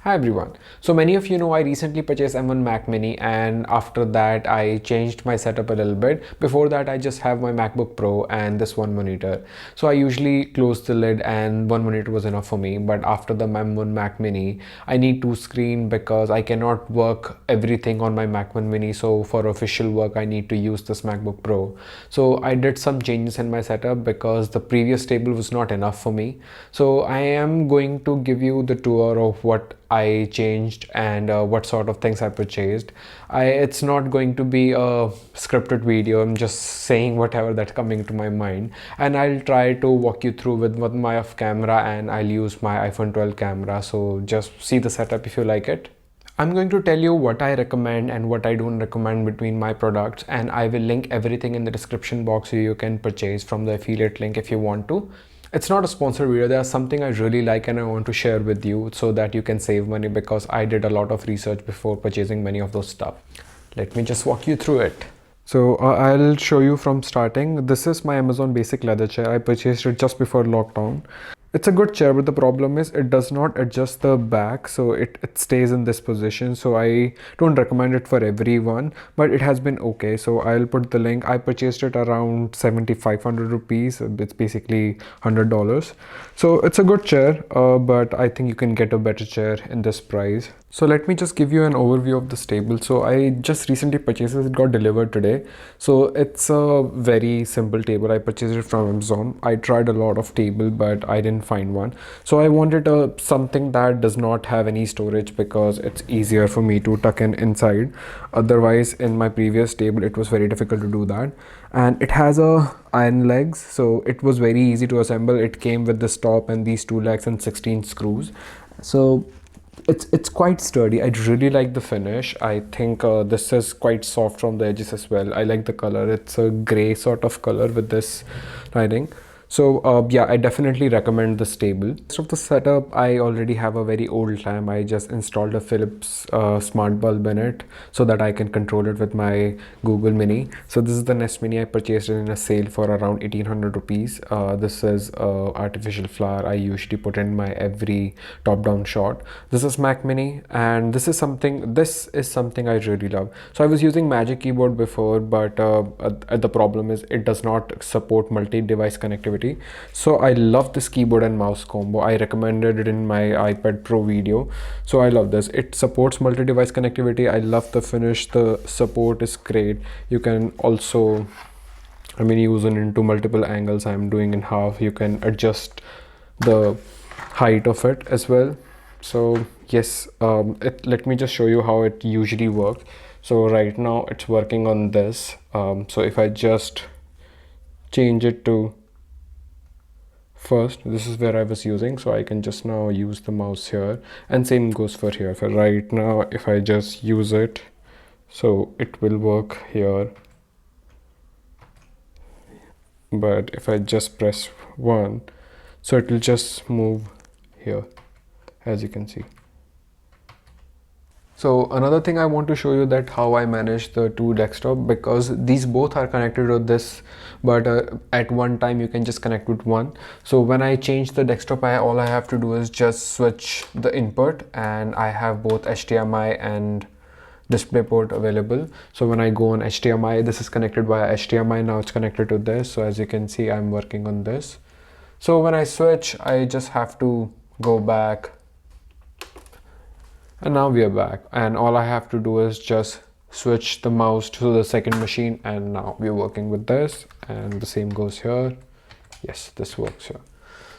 Hi everyone. So many of you know I recently purchased M1 Mac Mini, and after that I changed my setup a little bit. Before that I just have my MacBook Pro and this one monitor. So I usually close the lid and one monitor was enough for me, but after the M1 Mac Mini I need two screen because I cannot work everything on my Mac 1 Mini. So for official work I need to use this MacBook Pro. So I did some changes in my setup because the previous table was not enough for me. So I am going to give you the tour of what I changed and what sort of things I purchased. It's not going to be a scripted video. I'm just saying whatever that's coming to my mind, and I'll try to walk you through with my off camera, and I'll use my iPhone 12 camera. So just see the setup if you like it. I'm going to tell you what I recommend and what I don't recommend between my products, and I will link everything in the description box so you can purchase from the affiliate link if you want to. It's not a sponsored video. There's something I really like and I want to share with you so that you can save money, because I did a lot of research before purchasing many of those stuff. Let me just walk you through it. So I'll show you from starting. This is my Amazon basic leather chair. I purchased it just before lockdown. It's a good chair, but the problem is it does not adjust the back, so it stays in this position. So I don't recommend it for everyone, but it has been okay. So I'll put the link. I purchased it around 7,500 rupees. It's basically $100. So it's a good chair, but I think you can get a better chair in this price. So let me just give you an overview of this table. So I just recently purchased it. It got delivered today. So it's a very simple table. I purchased it from Amazon. I tried a lot of table, but I didn't find one. So I wanted something that does not have any storage, because it's easier for me to tuck in inside. Otherwise, in my previous table, it was very difficult to do that. And it has a iron legs, so it was very easy to assemble. It came with this top and these two legs and 16 screws. So it's quite sturdy. I really like the finish. I think this is quite soft from the edges as well. I like the color. It's a gray sort of color with this lining. So yeah, I definitely recommend this table. Rest of the setup, I already have a very old lamp. I just installed a Philips smart bulb in it so that I can control it with my Google Mini. So this is the Nest Mini. I purchased it in a sale for around 1800 rupees. This is artificial flower I usually put in my every top-down shot. This is Mac Mini, and this is something I really love. So I was using Magic Keyboard before, but the problem is it does not support multi-device connectivity. So I love this keyboard and mouse combo. I recommended it in my iPad Pro video. So I love this. It supports multi-device connectivity. I love the finish. The support is great. You can also, use it into multiple angles. I'm doing in half. You can adjust the height of it as well. So yes, let me just show you how it usually works. So right now it's working on this. So if I just change it to first, this is where I was using, so I can just now use the mouse here, and same goes for here. For right now, if I just use it, so it will work here, but if I just press 1, so it will just move here, as you can see. So another thing I want to show you that how I manage the two desktop, because these both are connected to this, but at one time you can just connect with one. So when I change the desktop, all I have to do is just switch the input, and I have both HDMI and DisplayPort available. So when I go on HDMI, this is connected via HDMI. Now it's connected to this. So as you can see, I'm working on this. So when I switch, I just have to go back. And now we are back, and all I have to do is just switch the mouse to the second machine, and now we're working with this, and the same goes here. Yes, this works here.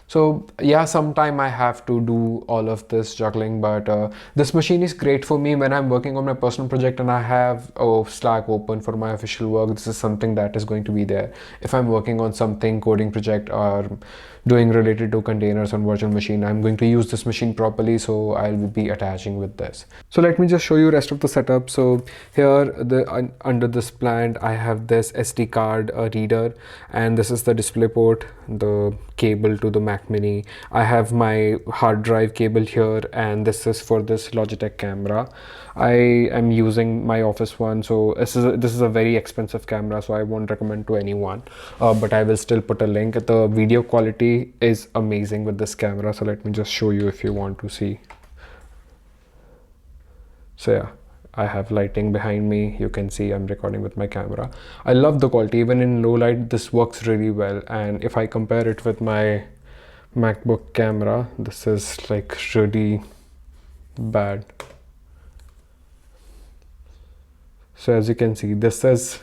So yeah, sometime I have to do all of this juggling, but this machine is great for me when I'm working on my personal project and I have Slack open for my official work. This is something that is going to be there. If I'm working on something coding project or doing related to containers on virtual machine, I'm going to use this machine properly, so I'll be attaching with this. So let me just show you rest of the setup. So here under this plant, I have this SD card reader, and this is the display port, the cable to the Mac Mini. I have my hard drive cable here, and this is for this Logitech camera. I am using my office one, so this is a very expensive camera, so I won't recommend to anyone, but I will still put a link. The video quality is amazing with this camera, so let me just show you if you want to see. So yeah, I have lighting behind me. You can see I'm recording with my camera. I love the quality. Even in low light, this works really well. And if I compare it with my MacBook camera, this is like really bad. So as you can see, this is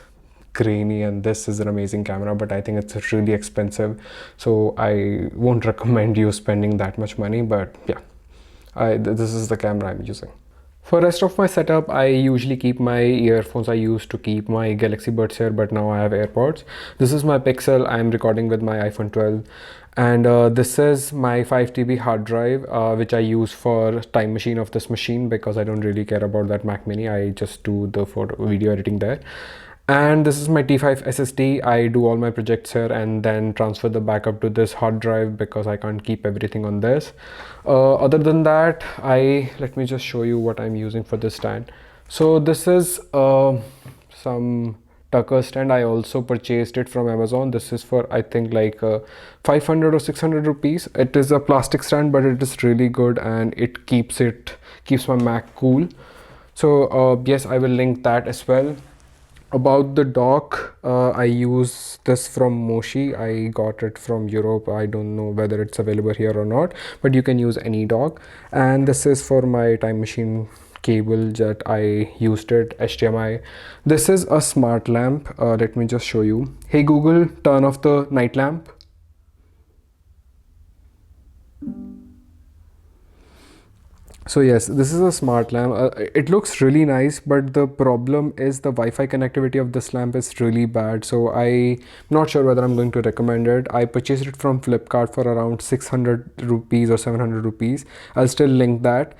grainy and this is an amazing camera, but I think it's really expensive. So I won't recommend you spending that much money, but yeah, this is the camera I'm using. For rest of my setup, I usually keep my earphones. I used to keep my Galaxy Buds here, but now I have AirPods. This is my Pixel. I'm recording with my iPhone 12. And this is my 5 TB hard drive, which I use for Time Machine of this machine because I don't really care about that Mac Mini. I just do the photo video editing there. And this is my T5 SSD. I do all my projects here and then transfer the backup to this hard drive because I can't keep everything on this. Other than that, let me just show you what I'm using for this stand. So this is some Tucker stand. I also purchased it from Amazon. This is for I think like 500 or 600 rupees. It is a plastic stand, but it is really good and it keeps my Mac cool. So yes, I will link that as well. About the dock, I use this from Moshi. I got it from Europe. I don't know whether it's available here or not, but you can use any dock. And this is for my Time Machine cable that I used it, HDMI. This is a smart lamp. Let me just show you. Hey Google, turn off the night lamp. So yes, this is a smart lamp. It looks really nice, but the problem is the Wi-Fi connectivity of this lamp is really bad. So I'm not sure whether I'm going to recommend it. I purchased it from Flipkart for around 600 rupees or 700 rupees. I'll still link that.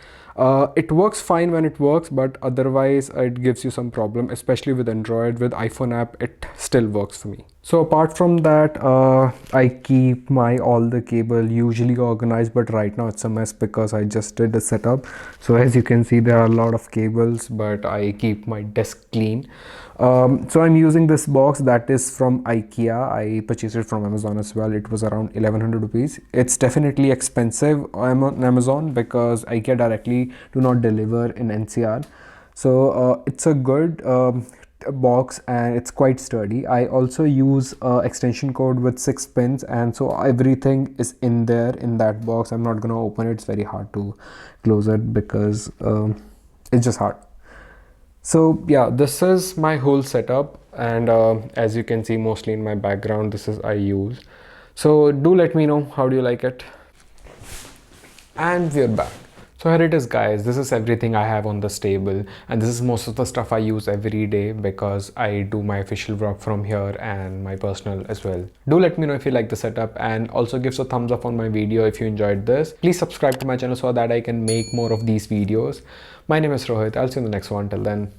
It works fine when it works, but otherwise it gives you some problem, especially with Android. With iPhone app, it still works for me. So apart from that, I keep all the cable usually organized, but right now it's a mess because I just did the setup. So as you can see, there are a lot of cables, but I keep my desk clean. So I'm using this box that is from IKEA. I purchased it from Amazon as well. It was around 1100 rupees. It's definitely expensive on Amazon because IKEA directly do not deliver in NCR. So it's a good box and it's quite sturdy. I also use extension cord with 6 pins, and so everything is in there in that box. I'm not gonna open it. It's very hard to close it because it's just hard. So yeah, this is my whole setup, and as you can see, mostly in my background, this is I use. So do let me know how do you like it. And we're back. So here it is, guys. This is everything I have on this table, and this is most of the stuff I use every day because I do my official vlog from here and my personal as well. Do let me know if you like the setup, and also give a thumbs up on my video if you enjoyed this. Please subscribe to my channel so that I can make more of these videos. My name is Rohit. I'll see you in the next one. Till then.